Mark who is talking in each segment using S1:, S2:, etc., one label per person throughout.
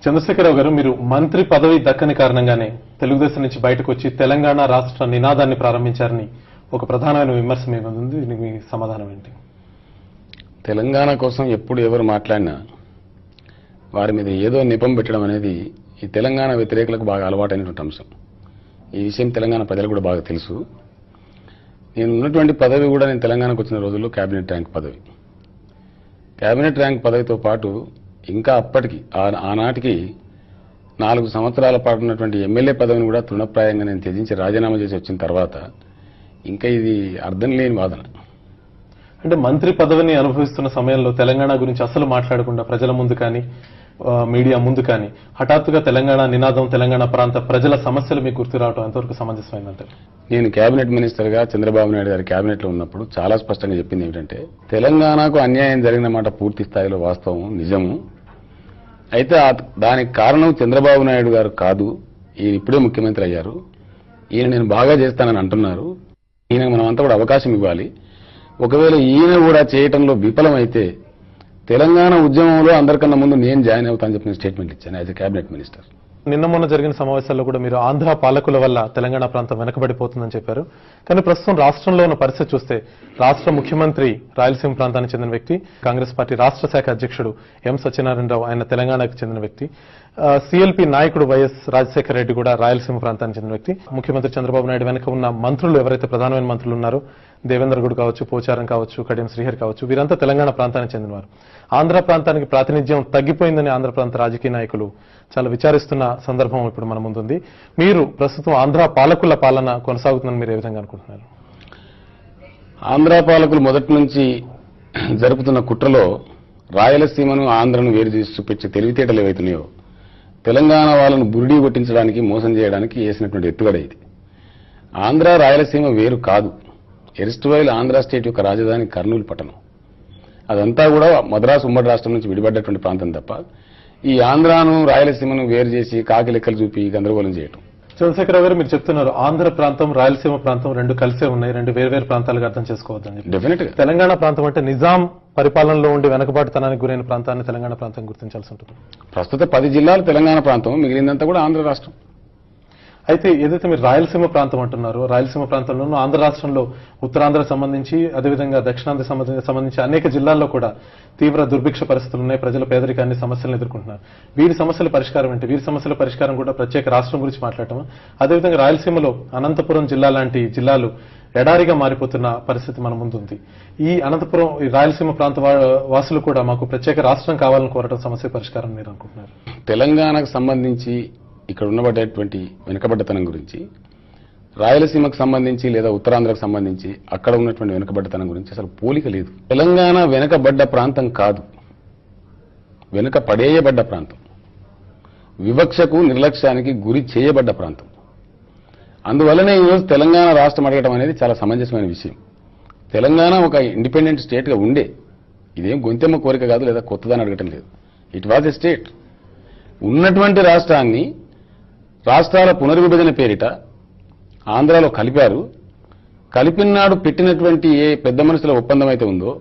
S1: చంద్రశేఖరరావు గారు, మీరు మంత్రి పదవి దక్కని కారణంగానే తెలుగుదేశం నుంచి బయటకు వచ్చి తెలంగాణ రాష్ట్ర నినాదాన్ని ప్రారంభించారని ఒక ప్రధానమైన విమర్శ మీద ఉంది. దీనికి మీ సమాధానం ఏంటి?
S2: తెలంగాణ కోసం ఎప్పుడు ఎవరు మాట్లాడినా వారి మీద ఏదో నిపం పెట్టడం అనేది ఈ తెలంగాణ వ్యతిరేకులకు బాగా అలవాటైనటువంటి అంశం. ఈ విషయం తెలంగాణ ప్రజలు కూడా బాగా తెలుసు. నేను ఉన్నటువంటి పదవి కూడా నేను తెలంగాణకు వచ్చిన రోజుల్లో క్యాబినెట్ ర్యాంక్ పదవి. క్యాబినెట్ ర్యాంక్ పదవితో పాటు ఇంకా అప్పటికి ఆనాటికి 4 సంవత్సరాల పాటు ఉన్నటువంటి ఎమ్మెల్యే పదవిని కూడా తృణప్రాయంగా నేను త్యజించి రాజీనామా చేసి వచ్చిన తర్వాత ఇంకా ఇది అర్థం లేని వాదన.
S1: అంటే మంత్రి పదవిని అనుభవిస్తున్న సమయంలో తెలంగాణ గురించి అసలు మాట్లాడకుండా ప్రజల ముందు కానీ మీడియా ముందు కానీ హఠాత్తుగా తెలంగాణ నినాదం, తెలంగాణ ప్రాంత ప్రజల సమస్యలు మీకు గుర్తు రావడం ఎంతవరకు సమంజసమైందంటే?
S2: నేను కేబినెట్ మినిస్టర్గా చంద్రబాబు నాయుడు గారి కేబినెట్లో ఉన్నప్పుడు చాలా స్పష్టంగా చెప్పింది ఏమిటంటే, తెలంగాణకు అన్యాయం జరిగిన మాట పూర్తి స్థాయిలో వాస్తవం, నిజము. అయితే దానికి కారణం చంద్రబాబు నాయుడు గారు కాదు, ఈయన ఇప్పుడే ముఖ్యమంత్రి అయ్యారు, ఈయన నేను బాగా చేస్తానని అంటున్నారు, ఈయన మనమంతా కూడా అవకాశం ఇవ్వాలి. ఒకవేళ ఈయన కూడా చేయటంలో విఫలమైతే తెలంగాణ ఉద్యమంలో అందరికన్నా ముందు నేను జాయిన్ అవుతానని చెప్పిన స్టేట్మెంట్ ఇచ్చాను యాజ్ ఎ కేబినెట్ మినిస్టర్.
S1: నిన్న మొన్న జరిగిన సమావేశాల్లో కూడా మీరు ఆంధ్ర పాలకుల వల్ల తెలంగాణ ప్రాంతం వెనకబడిపోతుందని చెప్పారు. కానీ ప్రస్తుతం రాష్ట్రంలో ఉన్న పరిస్థితి చూస్తే రాష్ట్ర ముఖ్యమంత్రి రాయలసీమ ప్రాంతానికి చెందిన వ్యక్తి, కాంగ్రెస్ పార్టీ రాష్ట్ర శాఖ అధ్యక్షుడు ఎం సత్యనారాయణరావు ఆయన తెలంగాణకు చెందిన వ్యక్తి, సిఎల్పీ నాయకుడు వైఎస్ రాజశేఖర రెడ్డి కూడా రాయలసీమ ప్రాంతానికి చెందిన వ్యక్తి. ముఖ్యమంత్రి చంద్రబాబు నాయుడు వెనక ఉన్న మంత్రులు ఎవరైతే ప్రధానమైన మంత్రులు ఉన్నారో, దేవేంద్ర గౌడ్ కావచ్చు, పోచారం కావచ్చు, కడియం శ్రీహరి కావచ్చు, వీరంతా తెలంగాణ ప్రాంతానికి చెందినవారు. ఆంధ్ర ప్రాంతానికి ప్రాతినిధ్యం తగ్గిపోయిందని ఆంధ్ర ప్రాంత రాజకీయ నాయకులు చాలా విచారిస్తున్న సందర్భం ఇప్పుడు మన ముందుంది. మీరు ప్రస్తుతం ఆంధ్ర పాలకుల పాలన కొనసాగుతుందని మీరు ఏ విధంగా అనుకుంటున్నారు?
S2: ఆంధ్ర పాలకులు మొదటి నుంచి జరుపుతున్న కుట్రలో రాయలసీమను ఆంధ్రను వేరు చేసి చూపించే తెలివితేటలు ఏవైతున్నాయో తెలంగాణ వాళ్ళను బురిడీ కొట్టించడానికి, మోసం చేయడానికి వేసినటువంటి ఎత్తుగడ ఇది. ఆంధ్ర రాయలసీమ వేరు కాదు. ఎరిస్టువైల్ ఆంధ్ర స్టేట్ యొక్క రాజధాని కర్నూలు పట్టణం. అదంతా కూడా మద్రాసు ఉమ్మడి రాష్ట్రం నుంచి విడిపడ్డటువంటి ప్రాంతం తప్ప ఈ ఆంధ్రాను రాయలసీమను వేరు చేసి కాకి లెక్కలు చూపి గందరగోళం చేయటం.
S1: చంద్రశేఖరరావు గారు, మీరు చెప్తున్నారు ఆంధ్ర ప్రాంతం, రాయలసీమ ప్రాంతం రెండు కలిసే ఉన్నాయి, రెండు వేర్వేరు ప్రాంతాలుగా అర్థం చేసుకోవద్దని.
S2: డెఫినెట్ గా
S1: తెలంగాణ ప్రాంతం అంటే నిజాం పరిపాలనలో ఉండి వెనకబాటుతనానికి గురైన ప్రాంతాన్ని తెలంగాణ ప్రాంతం గుర్తించాల్సి ఉంటుంది.
S2: ప్రస్తుత 10 జిల్లాలు తెలంగాణ ప్రాంతం, మిగిలిందంతా కూడా ఆంధ్ర రాష్ట్రం.
S1: అయితే ఏదైతే మీరు రాయలసీమ ప్రాంతం అంటున్నారో, రాయలసీమ ప్రాంతంలోనూ ఆంధ్ర రాష్ట్రంలో ఉత్తరాంధ్ర సంబంధించి, అదేవిధంగా దక్షిణాంధ్ర సంబంధించి అనేక జిల్లాల్లో కూడా తీవ్ర దుర్భిక్ష పరిస్థితులు ఉన్నాయి. ప్రజల పేదరికాన్ని, సమస్యలను ఎదుర్కొంటున్నారు. వీరి సమస్యల పరిష్కారం ఏంటి? వీరి సమస్యల పరిష్కారం కూడా ప్రత్యేక రాష్ట్రం గురించి మాట్లాడటం, అదేవిధంగా రాయలసీమలో అనంతపురం జిల్లా లాంటి జిల్లాలు ఎడారిగా మారిపోతున్న పరిస్థితి మన ముందుంది. ఈ అనంతపురం, ఈ రాయలసీమ ప్రాంత వాసులు కూడా మాకు ప్రత్యేక రాష్ట్రం కావాలని కోరటం సమస్య పరిష్కారం మీరు అనుకుంటున్నారు?
S2: తెలంగాణకు సంబంధించి ఇక్కడ ఉన్నబడేటువంటి వెనుకబడ్డతనం గురించి, రాయలసీమకు సంబంధించి లేదా ఉత్తరాంధ్రకు సంబంధించి అక్కడ ఉన్నటువంటి వెనుకబడ్డతనం గురించి అసలు పోలిక లేదు. తెలంగాణ వెనుకబడ్డ ప్రాంతం కాదు, వెనుక పడేయబడ్డ ప్రాంతం, వివక్షకు, నిర్లక్ష్యానికి గురి చేయబడ్డ ప్రాంతం. అందువల్లనే ఈరోజు తెలంగాణ రాష్ట్రం అడగడం అనేది చాలా సమంజసమైన విషయం. తెలంగాణ ఒక ఇండిపెండెంట్ స్టేట్ గా ఉండే, ఇదేం గొంతెమ్మ కోరిక కాదు లేదా కొత్తదని అడగటం లేదు. It was a state. ఉన్నటువంటి రాష్ట్రాన్ని రాష్ట్రాల పునర్విభజన పేరిట ఆంధ్రాలో కలిపారు. కలిపినాడు పెట్టినటువంటి ఏ పెద్ద మనుషుల ఒప్పందం అయితే ఉందో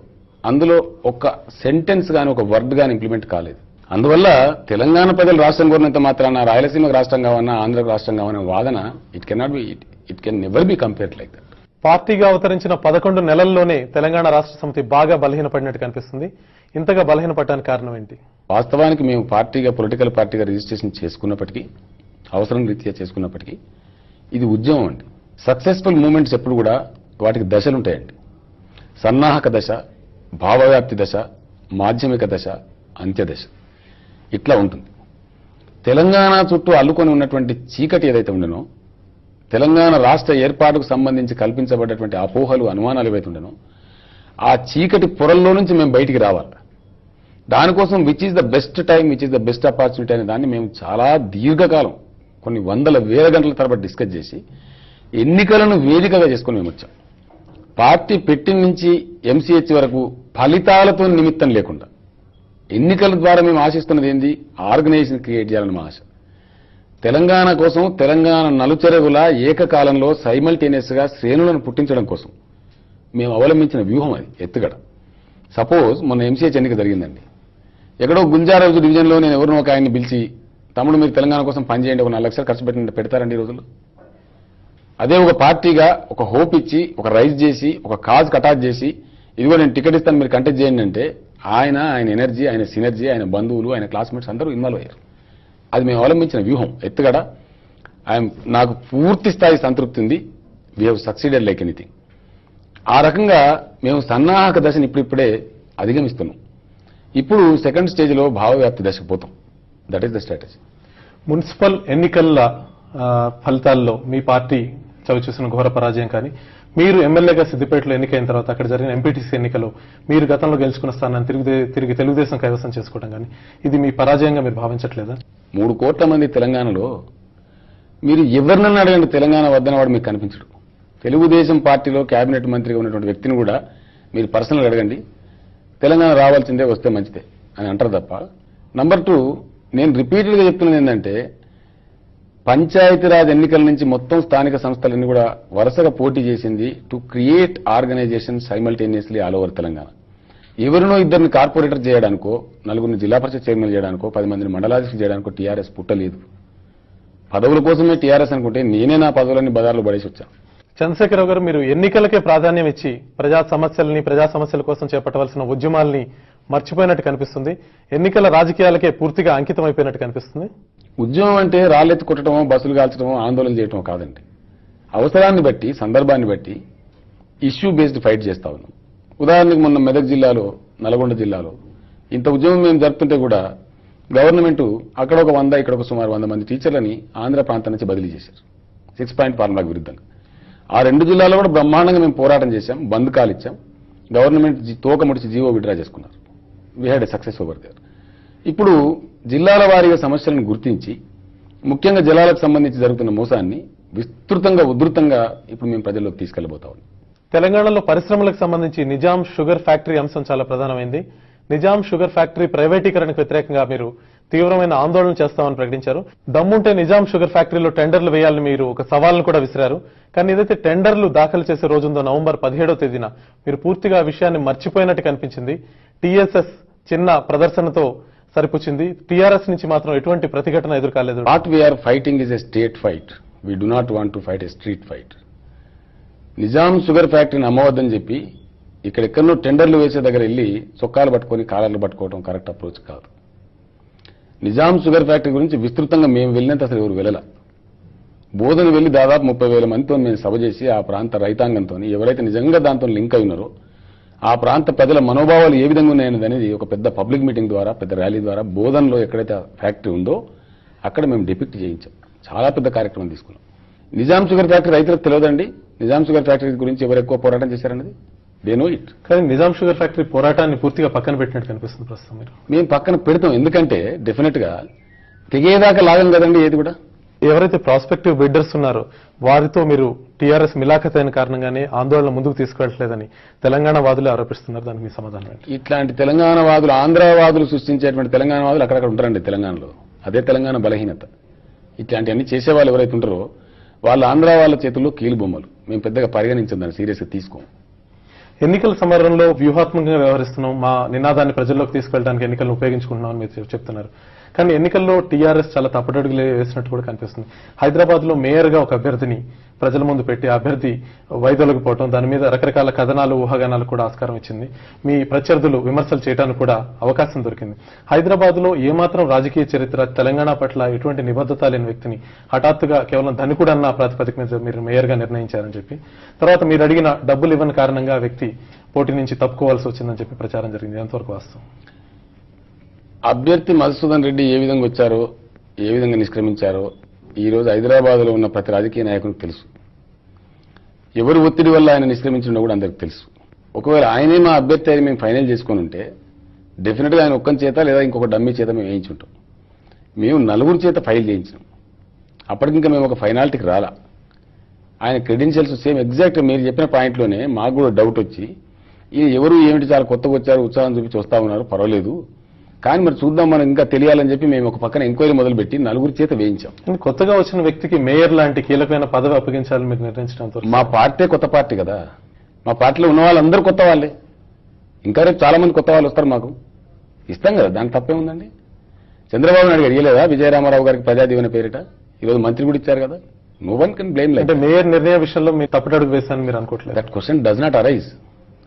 S2: అందులో ఒక సెంటెన్స్ గాని, ఒక వర్డ్ గాని ఇంప్లిమెంట్ కాలేదు. అందువల్ల తెలంగాణ ప్రజలు రాష్ట్రం కోరినంత మాత్రాన రాయలసీమకు రాష్ట్రం కావన్నా, ఆంధ్రకు రాష్ట్రం కావన్న వాదన it can never be compared like that.
S1: పార్టీగా అవతరించిన 11 నెలల్లోనే తెలంగాణ రాష్ట్ర సమితి బాగా బలహీనపడినట్టు కనిపిస్తుంది. ఇంతగా బలహీనపడడానికి కారణం ఏంటి?
S2: వాస్తవానికి మేము పార్టీగా, పొలిటికల్ పార్టీగా రిజిస్ట్రేషన్ చేసుకున్నప్పటికీ, అవసరం రీత్యా చేసుకున్నప్పటికీ ఇది ఉద్యమం అండి. సక్సెస్ఫుల్ మూమెంట్స్ ఎప్పుడు కూడా వాటికి దశలుంటాయండి. సన్నాహక దశ, భావవ్యాప్తి దశ, మాధ్యమిక దశ, అంత్యదశ, ఇట్లా ఉంటుంది. తెలంగాణ చుట్టూ అల్లుకొని ఉన్నటువంటి చీకటి ఏదైతే ఉండనో, తెలంగాణ రాష్ట్ర ఏర్పాటుకు సంబంధించి కల్పించబడ్డటువంటి అపోహలు, అనుమానాలు ఏవైతే ఉండనో, ఆ చీకటి పొరల్లో నుంచి మేము బయటికి రావాలి. దానికోసం which is the best time, which is the best opportunity అనే దాన్ని మేము చాలా దీర్ఘకాలం, కొన్ని వందల వేల గంటల తరబడి డిస్కస్ చేసి ఎన్నికలను వేదికగా చేసుకుని మేము వచ్చాం. పార్టీ పెట్టిన నుంచి ఎంసీహెచ్ వరకు ఫలితాలతో నిమిత్తం లేకుండా ఎన్నికల ద్వారా మేము ఆశిస్తున్నది ఏంది? ఆర్గనైజేషన్ క్రియేట్ చేయాలని మా ఆశ. తెలంగాణ కోసం, తెలంగాణ నలుచెరగుల ఏకకాలంలో సైమల్టేనియస్ గా శ్రేణులను పుట్టించడం కోసం మేము అవలంబించిన వ్యూహం అది, ఎత్తుగడ. సపోజ్ మొన్న ఎంసీహెచ్ ఎన్నిక జరిగిందండి. ఎక్కడో గుంజారాజు డివిజన్లో నేను ఎవరినో ఒక ఆయన్ని పిలిచి తమ్ముడు మీరు తెలంగాణ కోసం పనిచేయండి, ఒక 4 లక్షలు ఖర్చు పెడతారండి ఈ రోజుల్లో? అదే ఒక పార్టీగా ఒక హోప్ ఇచ్చి, ఒక రైజ్ చేసి, ఒక కాజ్ కటాచ్ చేసి, ఇదిగో నేను టికెట్ ఇస్తాను మీరు కంటెస్ట్ చేయండి అంటే ఆయన ఎనర్జీ, ఆయన సినర్జీ, ఆయన బంధువులు, ఆయన క్లాస్మేట్స్ అందరూ ఇన్వాల్వ్ అయ్యారు. అది మేము అవలంబించిన వ్యూహం, ఎత్తుగడ. నాకు పూర్తి స్థాయి సంతృప్తి ఉంది. We have succeeded like anything. ఆ రకంగా మేము సన్నాహక దశను ఇప్పుడిప్పుడే అధిగమిస్తున్నాం. ఇప్పుడు సెకండ్ స్టేజ్లో భావవ్యాప్తి దశకు పోతాం. That is the strategy.
S1: Municipal ఎన్నికల ఫలితాల్లో మీ పార్టీ చవిచూసిన ఘోర పరాజయం కానీ, మీరు ఎమ్మెల్యేగా సిద్దిపేటలో ఎన్నికైన తర్వాత అక్కడ జరిగిన ఎంపీటీసీ ఎన్నికలో మీరు గతంలో గెలుచుకున్న స్థానాన్ని తిరిగి తెలుగుదేశం కైవసం చేసుకోవడం కానీ, ఇది మీ పరాజయంగా మీరు భావించట్లేదా?
S2: 3 కోట్ల మంది తెలంగాణలో మీరు ఎవరినన్నా అడగండి, తెలంగాణ వద్దన వాడు మీకు కనిపించడు. తెలుగుదేశం పార్టీలో కేబినెట్ మంత్రిగా ఉన్నటువంటి వ్యక్తిని కూడా మీరు పర్సనల్గా అడగండి, తెలంగాణ రావాల్సిందే, వస్తే మంచిదే అని అంటారు తప్ప. నంబర్ 2, నేను రిపీటెడ్గా చెప్తున్నది ఏంటంటే, పంచాయతీరాజ్ ఎన్నికల నుంచి మొత్తం స్థానిక సంస్థలన్నీ కూడా వరుసగా పోటీ చేసింది to create organisation simultaneously all over Telangana. ఎవరినో ఇద్దరిని కార్పొరేటర్ చేయడానికో, 4 జిల్లా పరిషత్ చైర్మన్ చేయడానికో, 10 మందిని మండలాధీశులు చేయడానికో టీఆర్ఎస్ పుట్టలేదు. పదవుల కోసమే టీఆర్ఎస్ అనుకుంటే నేనే నా పదవులన్నీ బజార్లో పడేసి వచ్చాను.
S1: చంద్రశేఖరరావు గారు, మీరు ఎన్నికలకే ప్రాధాన్యం ఇచ్చి ప్రజా సమస్యల కోసం చేపట్టవలసిన ఉద్యమాల్ని మర్చిపోయినట్టు కనిపిస్తుంది. ఎన్నికల రాజకీయాలకే పూర్తిగా అంకితం అయిపోయినట్టు కనిపిస్తుంది.
S2: ఉద్యమం అంటే రాళ్లెత్తి కొట్టడమో, బస్సులు కాల్చడమో, ఆందోళన చేయటమో కాదండి. అవసరాన్ని బట్టి, సందర్భాన్ని బట్టి ఇష్యూ బేస్డ్ ఫైట్ చేస్తా ఉన్నాం. ఉదాహరణకు మొన్న మెదక్ జిల్లాలో, నల్గొండ జిల్లాలో ఇంత ఉద్యమం మేము జరుపుతుంటే కూడా గవర్నమెంట్ అక్కడ ఒక 100, ఇక్కడ ఒక సుమారు 100 మంది టీచర్లని ఆంధ్ర ప్రాంతం నుంచి బదిలీ చేశారు 6 పాయింట్ ఫార్ములాకు విరుద్ధంగా. ఆ 2 జిల్లాల్లో కూడా బ్రహ్మాండంగా మేము పోరాటం చేశాం, బంద్ కాల్ ఇచ్చాం. గవర్నమెంట్ తోక ముడిచి జీవో విడ్రా చేసుకున్నారు. We had a success over there. ఇప్పుడు జిల్లాల వారీగా సమస్యలను గుర్తించి, ముఖ్యంగా జలాలకు సంబంధించి జరుగుతున్న మోసాన్ని విస్తృతంగా, ఉధృతంగా ఇప్పుడు మేము ప్రజల్లోకి తీసుకెళ్లబోతా ఉన్నాం.
S1: తెలంగాణలో పరిశ్రమలకు సంబంధించి నిజాం షుగర్ ఫ్యాక్టరీ అంశం చాలా ప్రధానమైంది. నిజాం షుగర్ ఫ్యాక్టరీ ప్రైవేటీకరణకు వ్యతిరేకంగా మీరు తీవ్రమైన ఆందోళన చేస్తామని ప్రకటించారు. దమ్ముంటే నిజాం షుగర్ ఫ్యాక్టరీలో టెండర్లు వేయాలని మీరు ఒక సవాల్ను కూడా విసిరారు. కానీ ఏదైతే టెండర్లు దాఖలు చేసే రోజుందో నవంబర్ 17వ తేదీన మీరు పూర్తిగా ఆ విషయాన్ని మర్చిపోయినట్టు కనిపించింది. టీఎస్ఎస్ చిన్న ప్రదర్శనతో సరిపుచ్చింది. టీఆర్ఎస్ నుంచి మాత్రం ఎటువంటి ప్రతిఘటన ఎదుర్కాలేదు.
S2: What we are fighting is a state fight. We do not want to fight a street fight. Nizam sugar ఫ్యాక్టరీని అమ్మవద్దని చెప్పి ఇక్కడెక్కడో టెండర్లు వేసే దగ్గర వెళ్ళి చొక్కాలు పట్టుకొని కాలర్లు పట్టుకోవడం కరెక్ట్ అప్రోచ్ కాదు. నిజాం షుగర్ ఫ్యాక్టరీ గురించి విస్తృతంగా మేము వెళ్ళినంత అసలు ఎవరు వెళ్ళాల. బోధన వెళ్లి దాదాపు 30,000 మందితో మేము సభ చేసి ఆ ప్రాంత రైతాంగంతో, ఎవరైతే నిజంగా దాంతో లింక్ అయి ఉన్నారో ఆ ప్రాంత ప్రజల మనోభావాలు ఏ విధంగా ఉన్నాయనేది అనేది ఒక పెద్ద పబ్లిక్ మీటింగ్ ద్వారా, పెద్ద ర్యాలీ ద్వారా బోధనలో ఎక్కడైతే ఫ్యాక్టరీ ఉందో అక్కడ మేము డిపిక్ట్ చేయించాం. చాలా పెద్ద కార్యక్రమం తీసుకున్నాం. నిజాం షుగర్ ఫ్యాక్టరీ రైతులకు తెలియదండి. నిజాం షుగర్ ఫ్యాక్టరీ గురించి ఎవరు ఎక్కువ పోరాటం చేశారన్నది దే నో ఇట్.
S1: కానీ నిజాం షుగర్ ఫ్యాక్టరీ పోరాటాన్ని పూర్తిగా పక్కన పెట్టినట్టు కనిపిస్తుంది ప్రస్తుతం. మీరు
S2: మేము పక్కన పెడతాం, ఎందుకంటే డెఫినెట్ గా తెగేదాకా లాగం కదండి ఏది కూడా.
S1: ఎవరైతే ప్రాస్పెక్టివ్ బిడ్డర్స్ ఉన్నారో వారితో మీరు టీఆర్ఎస్ మిలాఖత్ అయిన కారణంగానే ఆందోళన ముందుకు తీసుకెళ్లట్లేదని తెలంగాణ వాదులు ఆరోపిస్తున్నారు. దానికి మీ సమాధానం ఏంటి?
S2: ఇట్లాంటి తెలంగాణ వాదులు, ఆంధ్రవాదులు సృష్టించేటువంటి తెలంగాణ వాదులు అక్కడక్కడ ఉంటారండి తెలంగాణలో. అదే తెలంగాణ బలహీనత. ఇట్లాంటివన్నీ చేసేవాళ్ళు ఎవరైతే ఉంటారో వాళ్ళు ఆంధ్ర వాళ్ళ చేతుల్లో కీలు బొమ్మలు. మేము పెద్దగా పరిగణించం, దాన్ని సీరియస్గా తీసుకోం.
S1: ఎన్నికల సమరంలో వ్యూహాత్మకంగా వ్యవహరిస్తున్నాం, మా నినాదాన్ని ప్రజల్లోకి తీసుకెళ్ళడానికి ఎన్నికలను ఉపయోగించుకుంటున్నామని మీరు చెప్తున్నారు. కానీ ఎన్నికల్లో టీఆర్ఎస్ చాలా తప్పటడుగులు వేసినట్టు కూడా కనిపిస్తుంది. హైదరాబాద్ లో మేయర్ గా ఒక అభ్యర్థిని ప్రజల ముందు పెట్టి ఆ అభ్యర్థి వైదొలగిపోవడం, దాని మీద రకరకాల కథనాలు, ఊహాగానాలు కూడా ఆస్కారం ఇచ్చింది. మీ ప్రత్యర్థులు విమర్శలు చేయడానికి కూడా అవకాశం దొరికింది. హైదరాబాద్ లో ఏమాత్రం రాజకీయ చరిత్ర, తెలంగాణ పట్ల ఎటువంటి నిబద్ధత లేని వ్యక్తిని హఠాత్తుగా కేవలం ధనికుడన్న ప్రాతిపదిక మీద మీరు మేయర్ గా నిర్ణయించారని చెప్పి, తర్వాత మీరు అడిగిన డబ్బులు ఇవ్వని కారణంగా ఆ వ్యక్తి పోటీ నుంచి తప్పుకోవాల్సి వచ్చిందని చెప్పి ప్రచారం జరిగింది. ఎంతవరకు వాస్తవం?
S2: అభ్యర్థి మధుసూదన్ రెడ్డి ఏ విధంగా వచ్చారో, ఏ విధంగా నిష్క్రమించారో ఈ రోజు హైదరాబాద్ లో ఉన్న ప్రతి రాజకీయ నాయకునికి తెలుసు. ఎవరు ఒత్తిడి వల్ల ఆయన నిష్క్రమించిండో కూడా అందరికి తెలుసు. ఒకవేళ ఆయనే మా అభ్యర్థి అని మేము ఫైనల్ చేసుకుని ఉంటే డెఫినెట్ గా ఆయన ఒక్కని చేత లేదా ఇంకొక డమ్మీ చేత మేము వేయించుంటాం. మేము 4 చేత ఫైల్ చేయించినాం. అప్పటికింకా మేము ఒక ఫైనాలిటీకి రాలా. ఆయన క్రెడెన్షియల్స్ సేమ్ ఎగ్జాక్ట్ మీరు చెప్పిన పాయింట్లోనే మాకు కూడా డౌట్ వచ్చి, ఈ ఎవరు ఏమిటి చాలా కొత్తగా వచ్చారు, ఉత్సాహం చూపించి వస్తా ఉన్నారు, పర్వాలేదు కానీ మరి చూద్దాం మనం ఇంకా తెలియాలని చెప్పి మేము ఒక పక్కన ఎంక్వైరీ మొదలుపెట్టి 4 చేత వేయించాం.
S1: కొత్తగా వచ్చిన వ్యక్తికి మేయర్ లాంటి కీలకమైన పదవి అప్పగించాలని మీరు నిర్ణయించడం?
S2: మా పార్టీ కొత్త పార్టీ కదా, మా పార్టీలో ఉన్న వాళ్ళందరూ కొత్త వాళ్ళే. ఇంకా రేపు చాలా మంది కొత్త వాళ్ళు వస్తారు, మాకు ఇస్తాం కదా, దానికి తప్పే ఉందండి. చంద్రబాబు నాయుడు గారు ఇయ్యలేదా విజయరామారావు గారికి ప్రజాదీవెన పేరిట? ఈరోజు మంత్రి కూడా ఇచ్చారు కదా. No one can blame like
S1: అంటే మేయర్ నిర్ణయ విషయంలో మీరు తప్పుడడుగు వేశారని మీరు అనుకోవట్లేదు?
S2: That question does not arise.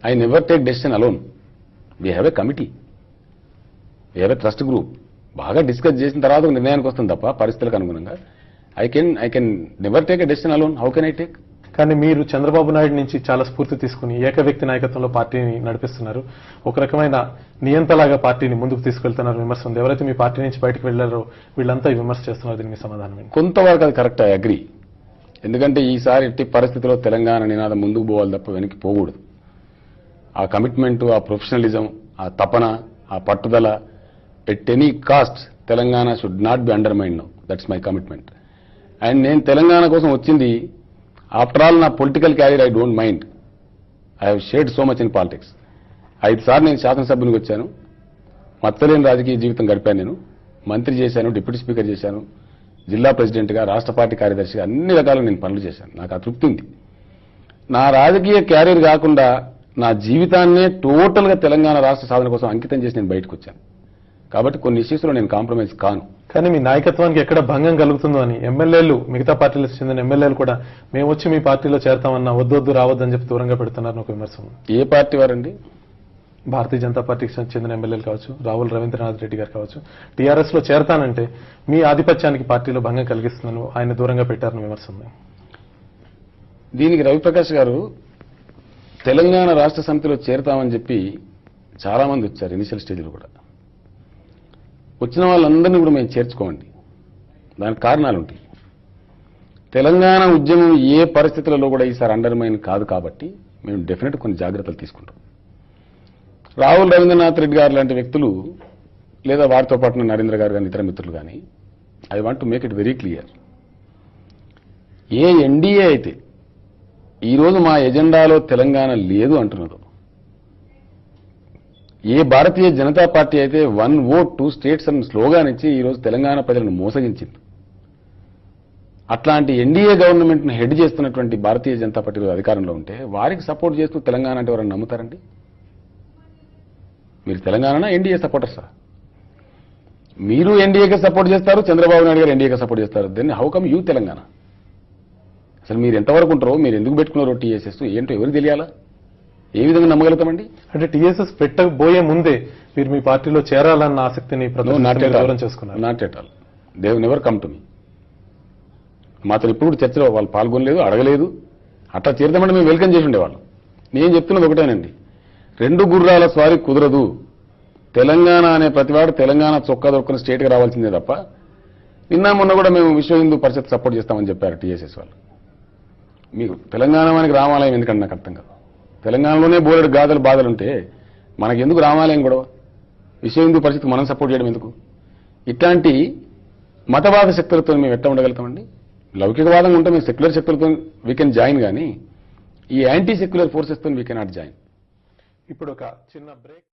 S2: I never take decision alone. We have a committee, we have a trust group. బాగా డిస్కస్ చేసిన తర్వాత ఒక నిర్ణయానికి వస్తుంది తప్ప పరిస్థితులకు అనుగుణంగా I can never take a decision alone. How can I take?
S1: కానీ మీరు చంద్రబాబు నాయుడు నుంచి చాలా స్ఫూర్తి తీసుకుని ఏక వ్యక్తి నాయకత్వంలో పార్టీని నడిపిస్తున్నారు. ఒక రకమైన నియంతలాగా పార్టీని ముందుకు తీసుకెళ్తున్నారు విమర్శ ఉంది. ఎవరైతే మీ పార్టీ నుంచి బయటకు వెళ్లారో వీళ్ళంతా ఈ విమర్శ చేస్తున్నారు. దీనికి మీ సమాధానం ఏంటి?
S2: కొంతవరకు అది కరెక్ట్, ఐ అగ్రీ. ఎందుకంటే ఈసారి ఎట్టి పరిస్థితుల్లో తెలంగాణ నినాదం ముందుకు పోవాలి తప్ప వెనక్కి పోకూడదు. ఆ కమిట్మెంట్, ఆ ప్రొఫెషనలిజం, ఆ తపన, ఆ పట్టుదల at any cost Telangana should not be undermined now. That's my commitment. And నేను తెలంగాణ కోసం వచ్చింది, ఆఫ్టర్ ఆల్ నా political career I don't mind. I have shared so much in politics. 5 సార్లు నేను శాసనసభ్యునికి వచ్చాను. మచ్చలేని రాజకీయ జీవితం గడిపాను. నేను మంత్రి చేశాను, డిప్యూటీ స్పీకర్ చేశాను, జిల్లా ప్రెసిడెంట్గా, రాష్ట్ర పార్టీ కార్యదర్శిగా అన్ని రకాలుగా నేను పనులు చేశాను. నాకు ఆ తృప్తి ఉంది. నా రాజకీయ క్యారియర్ కాకుండా నా జీవితాన్నే టోటల్గా తెలంగాణ రాష్ట్ర సాధన కోసం అంకితం చేసి నేను బయటకు వచ్చాను. కాబట్టి కొన్ని ఇష్యూస్లో నేను కాంప్రమైజ్ కాను.
S1: కానీ మీ నాయకత్వానికి ఎక్కడ భంగం కలుగుతుందో అని ఎమ్మెల్యేలు, మిగతా పార్టీలకు చెందిన ఎమ్మెల్యేలు కూడా మేము వచ్చి మీ పార్టీలో చేరతామన్నా వద్దొద్దు రావద్దని చెప్పి దూరంగా పెడుతున్నారని ఒక విమర్శ ఉంది.
S2: ఏ పార్టీ వారండి?
S1: భారతీయ జనతా పార్టీకి చెందిన ఎమ్మెల్యేలు కావచ్చు, రావుల రవీంద్రనాథ్ రెడ్డి గారు కావచ్చు, టీఆర్ఎస్ లో చేరతానంటే మీ ఆధిపత్యానికి పార్టీలో భంగం కలిగిస్తుందని ఆయన దూరంగా పెట్టారని విమర్శ ఉంది.
S2: దీనికి రవిప్రకాష్ గారు తెలంగాణ రాష్ట్ర సమితిలో చేరతామని చెప్పి చాలా మంది వచ్చారు ఇనిషియల్ స్టేజ్లో కూడా. వచ్చిన వాళ్ళందరినీ కూడా మేము చేర్చుకోమండి. దానికి కారణాలు ఉంటాయి. తెలంగాణ ఉద్యమం ఏ పరిస్థితులలో కూడా ఈసారి అండర్మైన్ కాదు కాబట్టి మేము డెఫినెట్ కొన్ని జాగ్రత్తలు తీసుకుంటాం. రావుల రవీంద్రనాథ్ రెడ్డి గారు లాంటి వ్యక్తులు, లేదా వారితో పాటు నరేంద్ర గారు కానీ ఇతర మిత్రులు కానీ, I want to make it very clear. A NDA అయితే ఈరోజు మా ఎజెండాలో తెలంగాణ లేదు అంటున్నదో, ఏ భారతీయ జనతా పార్టీ అయితే 1 vote 2 states అని స్లోగాన్ ఇచ్చి ఈరోజు తెలంగాణ ప్రజలను మోసగించింది, అట్లాంటి ఎన్డీఏ గవర్నమెంట్ను హెడ్ చేస్తున్నటువంటి భారతీయ జనతా పార్టీ అధికారంలో ఉంటే వారికి సపోర్ట్ చేస్తూ తెలంగాణ అంటే ఎవరైనా నమ్ముతారండి? మీరు తెలంగాణ ఎన్డీఏ సపోర్టర్సా? మీరు ఎన్డీఏకి సపోర్ట్ చేస్తారు, చంద్రబాబు నాయుడు గారు ఎన్డీఏకి సపోర్ట్ చేస్తారు. Then how come you Telangana? అసలు మీరు ఎంతవరకు ఉంటారో, మీరు ఎందుకు పెట్టుకున్నారో టీఎస్ఎస్ ఏంటో ఎవరికి తెలియాలా? ఏ విధంగా నమ్మగలుగుతామండి?
S1: అంటే టీఎస్ఎస్ పెట్టకపోయే ముందే మీరు మీ పార్టీలో చేరాలన్న ఆసక్తిని దూరం చేసుకున్నారు.
S2: Not at all. They have never come to me. మాతో ఇప్పుడు చర్చలో వాళ్ళు పాల్గొనలేదు, అడగలేదు. అట్లా చేరుతామంటే మేము వెల్కమ్ చేసి ఉండేవాళ్ళం. నేను చెప్తున్నది ఒకటేనండి, 2 గుర్రాల స్వారీ కుదరదు. తెలంగాణ అనే ప్రతివాడు తెలంగాణ చొక్కా దొరుకుని స్టేట్గా రావాల్సిందే తప్ప, నిన్న మొన్న కూడా మేము విశ్వ హిందూ పరిషత్ సపోర్ట్ చేస్తామని చెప్పారు టీఎస్ఎస్ వాళ్ళు. మీకు తెలంగాణ మనకి రామాలయం ఎందుకంటే నాకు అర్థం కాదు. తెలంగాణలోనే బోలెడు గాథలు బాధలు ఉంటే మనకెందుకు రామాలయం గొడవ? విశ్వ హిందూ పరిషత్ మనం సపోర్ట్ చేయడం ఎందుకు? ఇట్లాంటి మతవాద శక్తులతో మేము ఎట్లా ఉండగలుగుతామండి? లౌకికవాదం ఉంటే మేము సెక్యులర్ శక్తులతో వీ కెన్ జాయిన్, కానీ ఈ యాంటీ సెక్యులర్ ఫోర్సెస్తో వీ కెనాట్ జాయిన్.
S1: ఇప్పుడు ఒక చిన్న బ్రేక్.